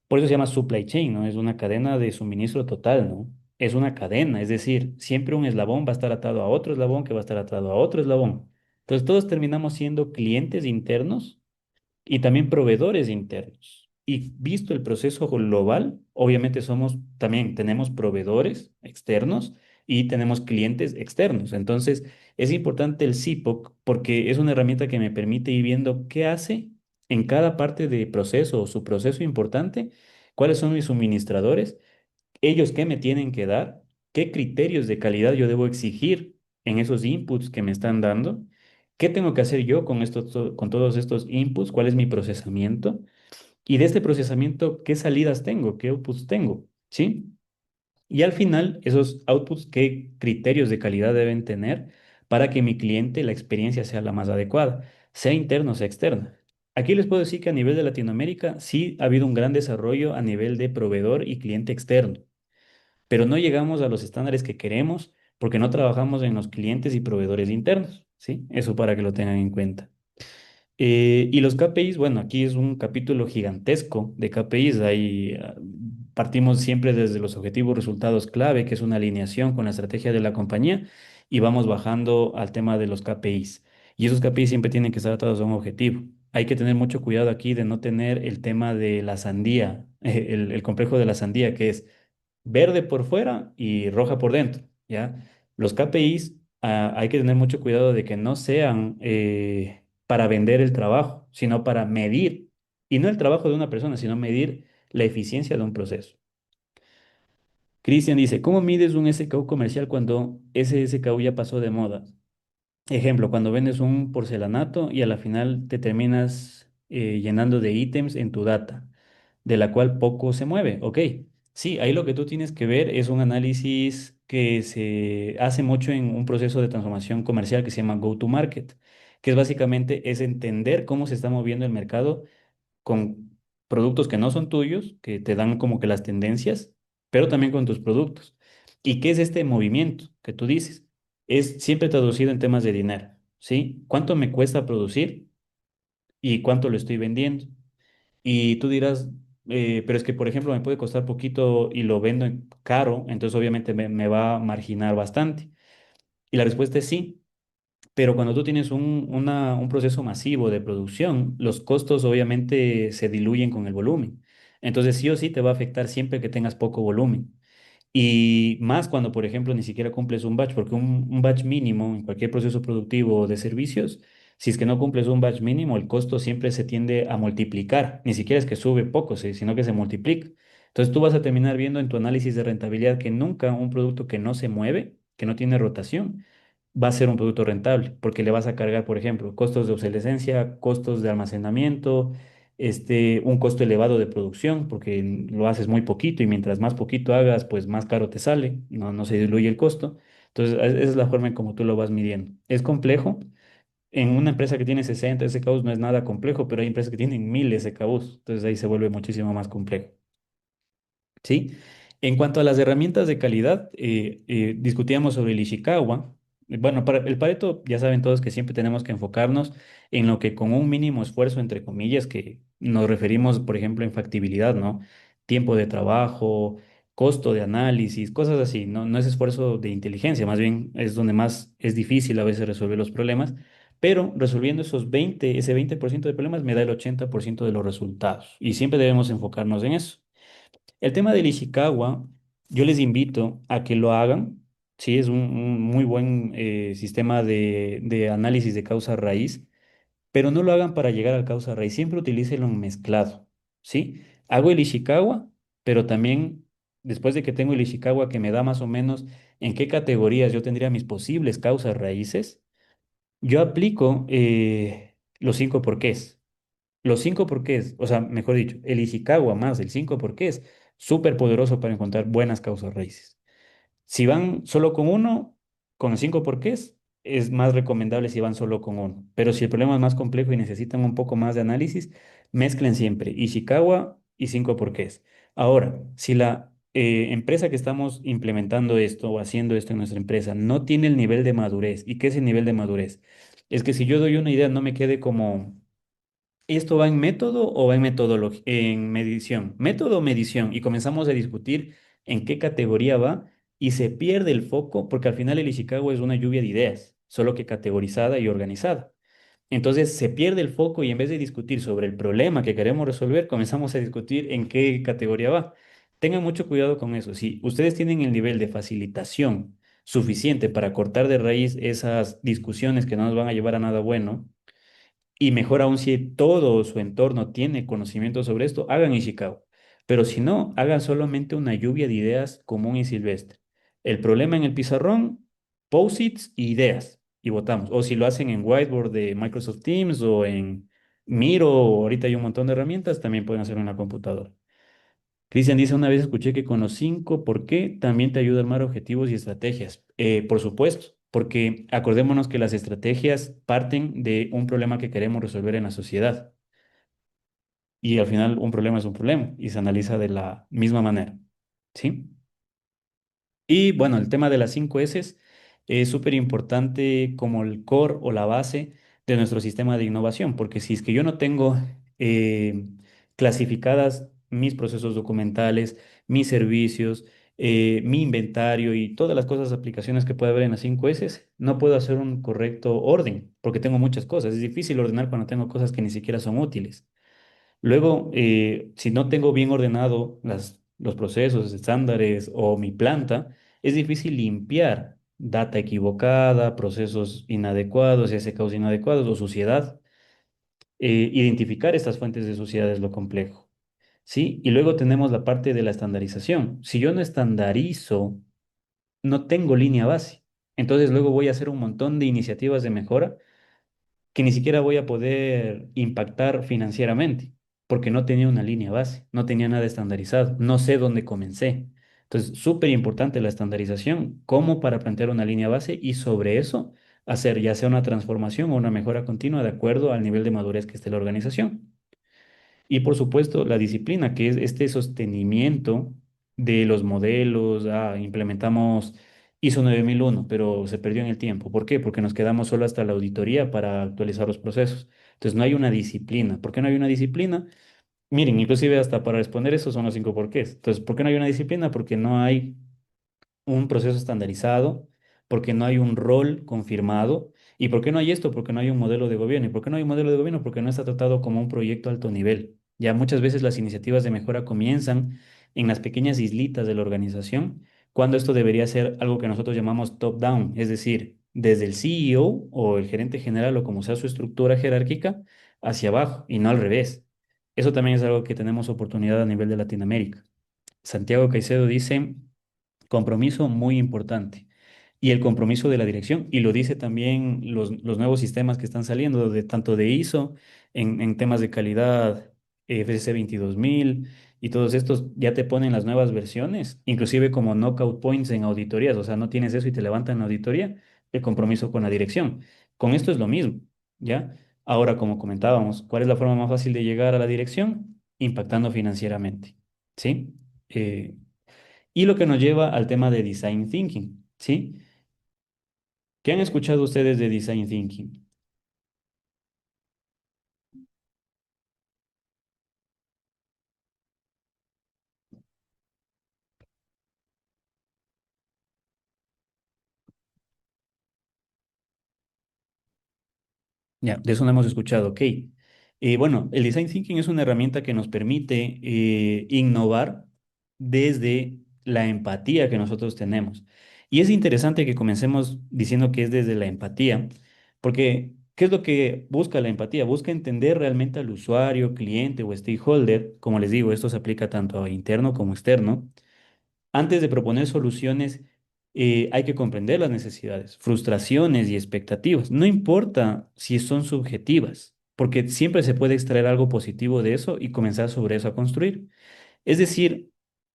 por eso se llama supply chain, ¿no? Es una cadena de suministro total, ¿no? Es una cadena, es decir, siempre un eslabón va a estar atado a otro eslabón que va a estar atado a otro eslabón. Entonces todos terminamos siendo clientes internos y también proveedores internos. Y visto el proceso global, obviamente somos, también tenemos proveedores externos y tenemos clientes externos. Entonces, es importante el CIPOC porque es una herramienta que me permite ir viendo qué hace en cada parte de proceso o su proceso importante, cuáles son mis suministradores, ellos qué me tienen que dar, qué criterios de calidad yo debo exigir en esos inputs que me están dando, qué tengo que hacer yo con con todos estos inputs, cuál es mi procesamiento y de este procesamiento qué salidas tengo, qué outputs tengo, ¿sí? Y al final, esos outputs, qué criterios de calidad deben tener para que mi cliente, la experiencia sea la más adecuada, sea interna o sea externa. Aquí les puedo decir que a nivel de Latinoamérica sí ha habido un gran desarrollo a nivel de proveedor y cliente externo, pero no llegamos a los estándares que queremos porque no trabajamos en los clientes y proveedores internos, ¿sí? Eso para que lo tengan en cuenta. Y los KPIs, bueno, aquí es un capítulo gigantesco de KPIs. Ahí partimos siempre desde los objetivos resultados clave, que es una alineación con la estrategia de la compañía, y vamos bajando al tema de los KPIs. Y esos KPIs siempre tienen que estar atados a un objetivo. Hay que tener mucho cuidado aquí de no tener el tema de la sandía, el complejo de la sandía, que es verde por fuera y roja por dentro, ¿ya? Los KPIs, hay que tener mucho cuidado de que no sean para vender el trabajo, sino para medir, y no el trabajo de una persona, sino medir la eficiencia de un proceso. Cristian dice, ¿cómo mides un SKU comercial cuando ese SKU ya pasó de moda? Ejemplo, cuando vendes un porcelanato y a la final te terminas llenando de ítems en tu data, de la cual poco se mueve. Ok, sí, ahí lo que tú tienes que ver es un análisis que se hace mucho en un proceso de transformación comercial que se llama Go to Market, que es básicamente es entender cómo se está moviendo el mercado con productos que no son tuyos, que te dan como que las tendencias, pero también con tus productos. ¿Y qué es este movimiento que tú dices? Es siempre traducido en temas de dinero, ¿sí? ¿Cuánto me cuesta producir y cuánto lo estoy vendiendo? Y tú dirás, pero es que, por ejemplo, me puede costar poquito y lo vendo caro, entonces obviamente me va a marginar bastante. Y la respuesta es sí. Pero cuando tú tienes un proceso masivo de producción, los costos obviamente se diluyen con el volumen. Entonces sí o sí te va a afectar siempre que tengas poco volumen. Y más cuando, por ejemplo, ni siquiera cumples un batch, porque un batch mínimo en cualquier proceso productivo o de servicios, si es que no cumples un batch mínimo, el costo siempre se tiende a multiplicar. Ni siquiera es que sube poco, sino que se multiplica. Entonces tú vas a terminar viendo en tu análisis de rentabilidad que nunca un producto que no se mueve, que no tiene rotación, va a ser un producto rentable, porque le vas a cargar, por ejemplo, costos de obsolescencia, costos de almacenamiento, un costo elevado de producción, porque lo haces muy poquito y mientras más poquito hagas, pues más caro te sale, no se diluye el costo. Entonces, esa es la forma en cómo tú lo vas midiendo. Es complejo. En una empresa que tiene 60 SKUs no es nada complejo, pero hay empresas que tienen 1000 SKUs, entonces ahí se vuelve muchísimo más complejo. ¿Sí? En cuanto a las herramientas de calidad, discutíamos sobre el Ishikawa. Bueno, para el Pareto ya saben todos que siempre tenemos que enfocarnos en lo que con un mínimo esfuerzo, entre comillas, que nos referimos, por ejemplo, en factibilidad, ¿no? Tiempo de trabajo, costo de análisis, cosas así, ¿no? No es esfuerzo de inteligencia, más bien es donde más es difícil a veces resolver los problemas, pero resolviendo ese 20% de problemas me da el 80% de los resultados y siempre debemos enfocarnos en eso. El tema del Ishikawa, yo les invito a que lo hagan. Sí, es un muy buen sistema de análisis de causa raíz, pero no lo hagan para llegar a causa raíz. Siempre utilícenlo mezclado. ¿Sí? Hago el Ishikawa, pero también después de que tengo el Ishikawa que me da más o menos en qué categorías yo tendría mis posibles causas raíces, yo aplico los cinco porqués. Los cinco porqués, o sea, mejor dicho, el Ishikawa más el cinco porqués, súper poderoso para encontrar buenas causas raíces. Si van solo con uno, con los cinco porqués, es más recomendable si van solo con uno. Pero si el problema es más complejo y necesitan un poco más de análisis, mezclen siempre Ishikawa y cinco porqués. Ahora, si la empresa que estamos implementando esto o haciendo esto en nuestra empresa no tiene el nivel de madurez, ¿y qué es el nivel de madurez? Es que si yo doy una idea, no me quede como ¿esto va en método o va en metodología, en medición? Método o medición. Y comenzamos a discutir en qué categoría va y se pierde el foco porque al final el Ishikawa es una lluvia de ideas, solo que categorizada y organizada. Entonces se pierde el foco y en vez de discutir sobre el problema que queremos resolver, comenzamos a discutir en qué categoría va. Tengan mucho cuidado con eso. Si ustedes tienen el nivel de facilitación suficiente para cortar de raíz esas discusiones que no nos van a llevar a nada bueno, y mejor aún si todo su entorno tiene conocimiento sobre esto, hagan Ishikawa. Pero si no, hagan solamente una lluvia de ideas común y silvestre. El problema en el pizarrón, post-its y ideas. Y votamos. O si lo hacen en Whiteboard de Microsoft Teams o en Miro, o ahorita hay un montón de herramientas, también pueden hacerlo en la computadora. Cristian dice, una vez escuché que con los cinco, ¿por qué? También te ayuda a armar objetivos y estrategias. Por supuesto, porque acordémonos que las estrategias parten de un problema que queremos resolver en la sociedad. Y al final un problema es un problema y se analiza de la misma manera. ¿Sí? Y bueno, el tema de las 5 S es súper importante como el core o la base de nuestro sistema de innovación, porque si es que yo no tengo clasificadas mis procesos documentales, mis servicios, mi inventario y todas las cosas, aplicaciones que puede haber en las 5 S, no puedo hacer un correcto orden, porque tengo muchas cosas. Es difícil ordenar cuando tengo cosas que ni siquiera son útiles. Luego, si no tengo bien ordenado los procesos, estándares o mi planta, es difícil limpiar data equivocada, procesos inadecuados, ya sea causa inadecuados o suciedad. Identificar estas fuentes de suciedad es lo complejo, ¿sí? Y luego tenemos la parte de la estandarización. Si yo no estandarizo, no tengo línea base. Entonces luego voy a hacer un montón de iniciativas de mejora que ni siquiera voy a poder impactar financieramente, porque no tenía una línea base, no tenía nada estandarizado, no sé dónde comencé. Entonces, súper importante la estandarización, como para plantear una línea base y sobre eso hacer ya sea una transformación o una mejora continua de acuerdo al nivel de madurez que esté la organización. Y por supuesto, la disciplina, que es este sostenimiento de los modelos. Implementamos ISO 9001, pero se perdió en el tiempo. ¿Por qué? Porque nos quedamos solo hasta la auditoría para actualizar los procesos. Entonces, no hay una disciplina. ¿Por qué no hay una disciplina? Miren, inclusive hasta para responder eso son los cinco porqués. Entonces, ¿por qué no hay una disciplina? Porque no hay un proceso estandarizado, porque no hay un rol confirmado. ¿Y por qué no hay esto? Porque no hay un modelo de gobierno. ¿Y por qué no hay un modelo de gobierno? Porque no está tratado como un proyecto a alto nivel. Ya muchas veces las iniciativas de mejora comienzan en las pequeñas islitas de la organización, cuando esto debería ser algo que nosotros llamamos top-down, es decir, desde el CEO o el gerente general o como sea su estructura jerárquica hacia abajo y no al revés. Eso también es algo que tenemos oportunidad a nivel de Latinoamérica. Santiago Caicedo dice, compromiso muy importante. Y el compromiso de la dirección, y lo dice también los nuevos sistemas que están saliendo, de, tanto de ISO, en temas de calidad, FSC 22000, y todos estos ya te ponen las nuevas versiones, inclusive como knockout points en auditorías, o sea, no tienes eso y te levantan la auditoría, el compromiso con la dirección. Con esto es lo mismo, ¿ya? Ahora, como comentábamos, ¿cuál es la forma más fácil de llegar a la dirección? Impactando financieramente, ¿sí? Y lo que nos lleva al tema de design thinking, ¿sí? ¿Qué han escuchado ustedes de design thinking? Ya, de eso no hemos escuchado, ok. Bueno, el design thinking es una herramienta que nos permite innovar desde la empatía que nosotros tenemos. Y es interesante que comencemos diciendo que es desde la empatía, porque ¿qué es lo que busca la empatía? Busca entender realmente al usuario, cliente o stakeholder. Como les digo, esto se aplica tanto a interno como externo. Antes de proponer soluciones, hay que comprender las necesidades, frustraciones y expectativas. No importa si son subjetivas. porque siempre se puede extraer algo positivo de eso y comenzar sobre eso a construir. Es decir,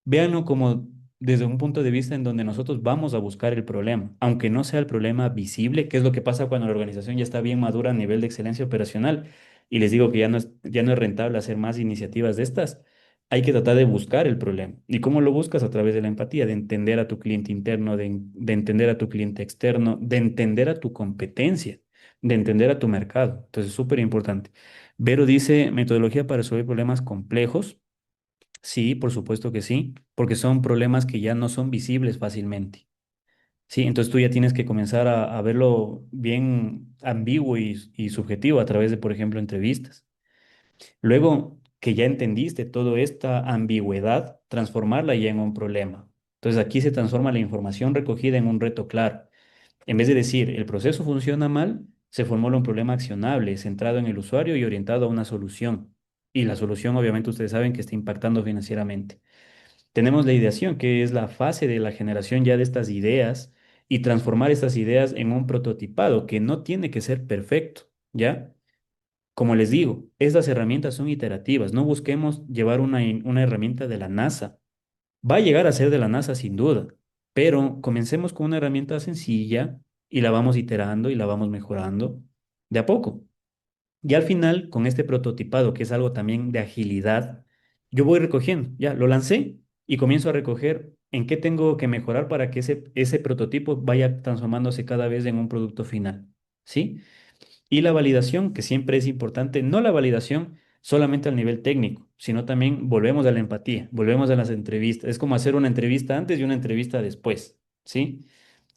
véanlo como desde un punto de vista en donde nosotros vamos a buscar el problema, aunque no sea el problema visible, que es lo que pasa cuando la organización ya está bien madura a nivel de excelencia operacional y les digo que ya no es rentable hacer más iniciativas de estas. Hay que tratar de buscar el problema. ¿Y cómo lo buscas? A través de la empatía, de entender a tu cliente interno, de entender a tu cliente externo, de entender a tu competencia, de entender a tu mercado. Entonces, es súper importante. Vero dice, metodología para resolver problemas complejos. Sí, por supuesto que sí, porque son problemas que ya no son visibles fácilmente. Sí, entonces tú ya tienes que comenzar a verlo bien ambiguo y subjetivo a través de, por ejemplo, entrevistas. Luego que ya entendiste toda esta ambigüedad, transformarla ya en un problema. Entonces aquí se transforma la información recogida en un reto claro. En vez de decir, el proceso funciona mal, se formula un problema accionable, centrado en el usuario y orientado a una solución. Y la solución, obviamente, ustedes saben que está impactando financieramente. Tenemos la ideación, que es la fase de la generación ya de estas ideas y transformar estas ideas en un prototipado que no tiene que ser perfecto, ¿ya? Como les digo, estas herramientas son iterativas. No busquemos llevar una herramienta de la NASA. Va a llegar a ser de la NASA sin duda, pero comencemos con una herramienta sencilla y la vamos iterando y la vamos mejorando de a poco. Y al final, con este prototipado, que es algo también de agilidad, yo voy recogiendo, ya lo lancé y comienzo a recoger en qué tengo que mejorar para que ese prototipo vaya transformándose cada vez en un producto final, ¿sí? Y la validación, que siempre es importante, no la validación solamente al nivel técnico, sino también volvemos a la empatía, volvemos a las entrevistas. Es como hacer una entrevista antes y una entrevista después, ¿sí?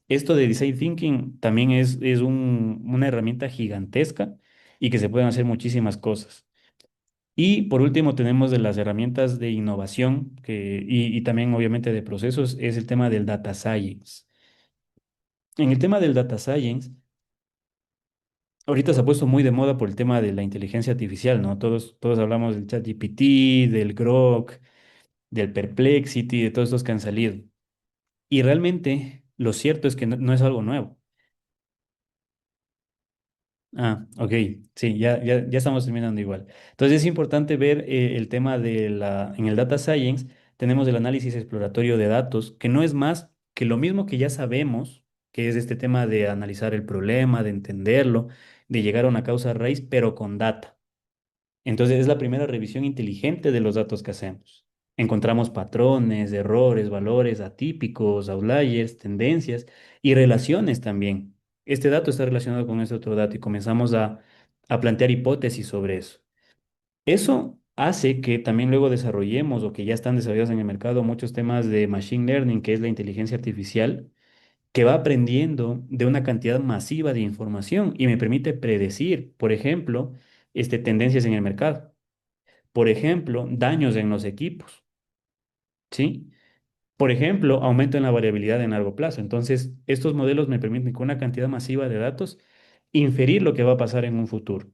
Esto de design thinking también es una herramienta gigantesca y que se pueden hacer muchísimas cosas. Y por último tenemos de las herramientas de innovación y también obviamente de procesos, es el tema del data science. En el tema del data science, ahorita se ha puesto muy de moda por el tema de la inteligencia artificial, ¿no? Todos hablamos del ChatGPT, del Grok, del Perplexity, de todos estos que han salido. Y realmente lo cierto es que no es algo nuevo. Ah, ok, sí, ya estamos terminando igual. Entonces es importante ver el tema en el data science, tenemos el análisis exploratorio de datos, que no es más que lo mismo que ya sabemos, que es este tema de analizar el problema, de entenderlo, de llegar a una causa raíz, pero con data. Entonces es la primera revisión inteligente de los datos que hacemos. Encontramos patrones, errores, valores atípicos, outliers, tendencias y relaciones también. Este dato está relacionado con este otro dato y comenzamos a plantear hipótesis sobre eso. Eso hace que también luego desarrollemos o que ya están desarrollados en el mercado muchos temas de machine learning, que es la inteligencia artificial, que va aprendiendo de una cantidad masiva de información y me permite predecir, por ejemplo, tendencias en el mercado. Por ejemplo, daños en los equipos, ¿sí? Por ejemplo, aumento en la variabilidad en largo plazo. Entonces, estos modelos me permiten con una cantidad masiva de datos inferir lo que va a pasar en un futuro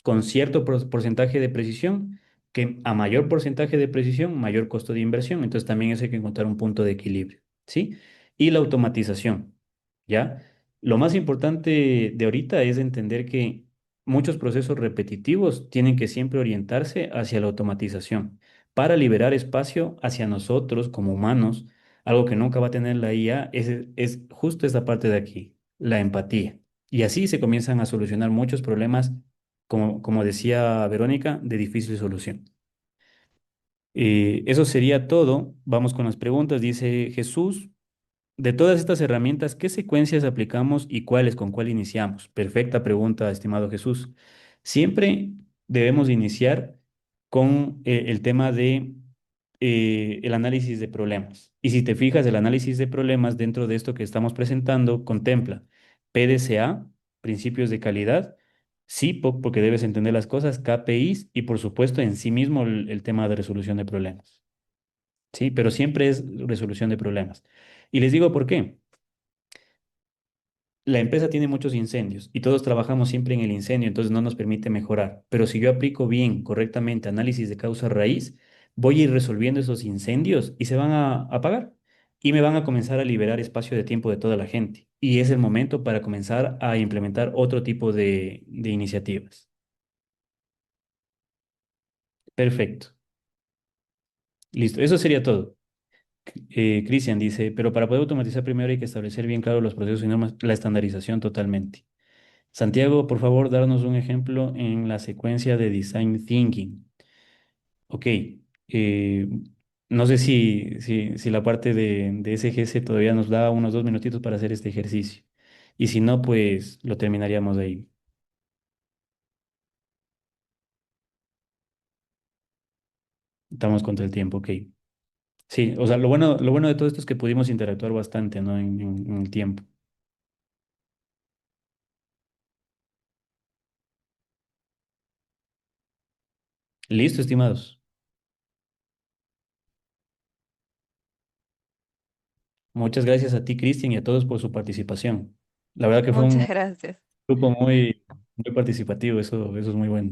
con cierto porcentaje de precisión, que a mayor porcentaje de precisión, mayor costo de inversión. Entonces también eso hay que encontrar un punto de equilibrio, ¿sí? Y la automatización, ¿ya? Lo más importante de ahorita es entender que muchos procesos repetitivos tienen que siempre orientarse hacia la automatización para liberar espacio hacia nosotros como humanos. Algo que nunca va a tener la IA es justo esta parte de aquí, la empatía. Y así se comienzan a solucionar muchos problemas como decía Verónica, de difícil solución. Eso sería todo. Vamos con las preguntas. Dice Jesús, de todas estas herramientas, ¿qué secuencias aplicamos y cuáles, con cuál iniciamos? Perfecta pregunta, estimado Jesús. Siempre debemos iniciar con el tema de el análisis de problemas. Y si te fijas, el análisis de problemas dentro de esto que estamos presentando contempla PDCA, principios de calidad, SIPO, porque debes entender las cosas, KPIs y por supuesto en sí mismo el tema de resolución de problemas. Sí, pero siempre es resolución de problemas. Y les digo por qué. La empresa tiene muchos incendios y todos trabajamos siempre en el incendio, entonces no nos permite mejorar. Pero si yo aplico bien, correctamente, análisis de causa raíz, voy a ir resolviendo esos incendios y se van a apagar y me van a comenzar a liberar espacio de tiempo de toda la gente. Y es el momento para comenzar a implementar otro tipo de iniciativas. Perfecto. Listo. Eso sería todo. Cristian dice, pero para poder automatizar primero hay que establecer bien claro los procesos y normas, la estandarización totalmente. Santiago, por favor, darnos un ejemplo en la secuencia de Design Thinking. Ok, no sé si la parte de SGS todavía nos da unos 2 minutitos para hacer este ejercicio. Y si no, pues lo terminaríamos ahí. Estamos contra el tiempo, ok. Sí, o sea, lo bueno de todo esto es que pudimos interactuar bastante, ¿no? En el tiempo. Listo, estimados. Muchas gracias a ti, Cristian, y a todos por su participación. La verdad que fue Muchas un gracias. grupo muy participativo, eso es muy bueno.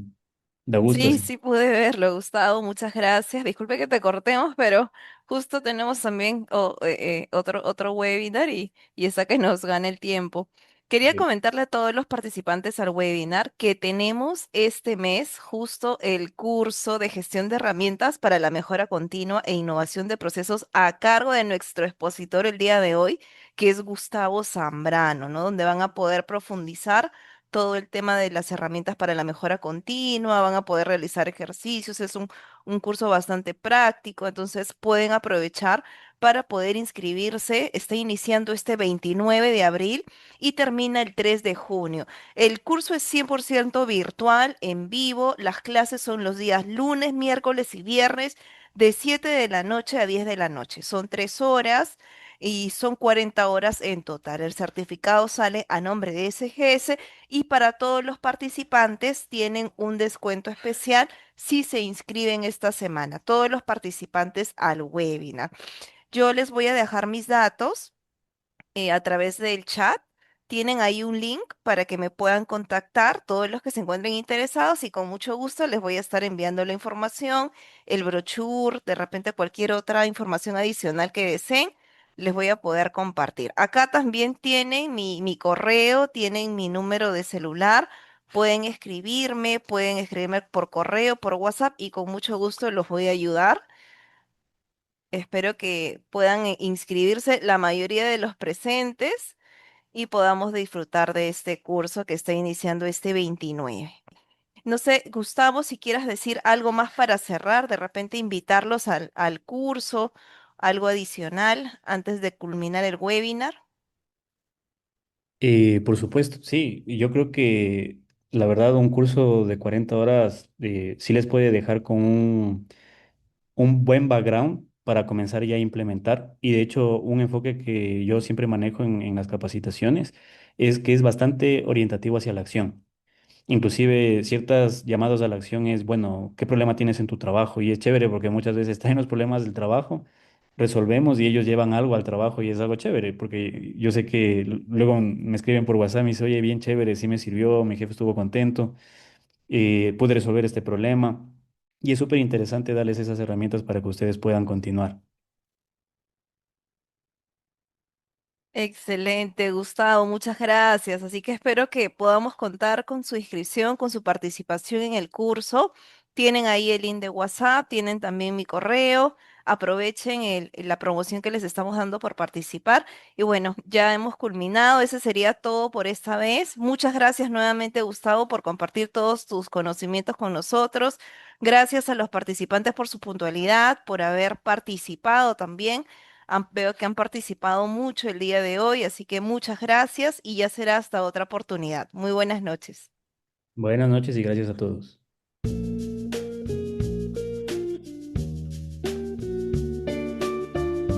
Da gusto Sí, así. sí pude verlo, Gustavo, muchas gracias. Disculpe que te cortemos, pero justo tenemos también otro webinar y está que nos gane el tiempo. Quería comentarle a todos los participantes al webinar que tenemos este mes justo el curso de gestión de herramientas para la mejora continua e innovación de procesos a cargo de nuestro expositor el día de hoy, que es Gustavo Zambrano, ¿no? Donde van a poder profundizar todo el tema de las herramientas para la mejora continua, van a poder realizar ejercicios, es un curso bastante práctico, entonces pueden aprovechar para poder inscribirse. Está iniciando este 29 de abril y termina el 3 de junio. El curso es 100% virtual, en vivo, las clases son los días lunes, miércoles y viernes de 7 de la noche a 10 de la noche. Son 3 horas. Y son 40 horas en total. El certificado sale a nombre de SGS y para todos los participantes tienen un descuento especial si se inscriben esta semana, todos los participantes al webinar. Yo les voy a dejar mis datos a través del chat. Tienen ahí un link para que me puedan contactar todos los que se encuentren interesados y con mucho gusto les voy a estar enviando la información, el brochure, de repente cualquier otra información adicional que deseen, les voy a poder compartir. Acá también tienen mi correo, tienen mi número de celular, pueden escribirme por correo, por WhatsApp y con mucho gusto los voy a ayudar. Espero que puedan inscribirse la mayoría de los presentes y podamos disfrutar de este curso que está iniciando este 29. No sé, Gustavo, si quieras decir algo más para cerrar, de repente invitarlos al curso, algo adicional antes de culminar el webinar. Por supuesto, sí. Y yo creo que la verdad un curso de 40 horas sí les puede dejar con un buen background para comenzar ya a implementar. Y de hecho, un enfoque que yo siempre manejo en las capacitaciones es que es bastante orientativo hacia la acción. Inclusive ciertas llamadas a la acción es, bueno, ¿qué problema tienes en tu trabajo? Y es chévere porque muchas veces están los problemas del trabajo, resolvemos y ellos llevan algo al trabajo y es algo chévere, porque yo sé que luego me escriben por WhatsApp y me dicen, oye, bien chévere, sí me sirvió, mi jefe estuvo contento, pude resolver este problema. Y es súper interesante darles esas herramientas para que ustedes puedan continuar. Excelente, Gustavo, muchas gracias. Así que espero que podamos contar con su inscripción, con su participación en el curso. Tienen ahí el link de WhatsApp, tienen también mi correo. Aprovechen la promoción que les estamos dando por participar. Y bueno, ya hemos culminado. Ese sería todo por esta vez. Muchas gracias nuevamente, Gustavo, por compartir todos tus conocimientos con nosotros. Gracias a los participantes por su puntualidad, por haber participado también. Veo que han participado mucho el día de hoy, así que muchas gracias y ya será hasta otra oportunidad. Muy buenas noches. Buenas noches y gracias a todos.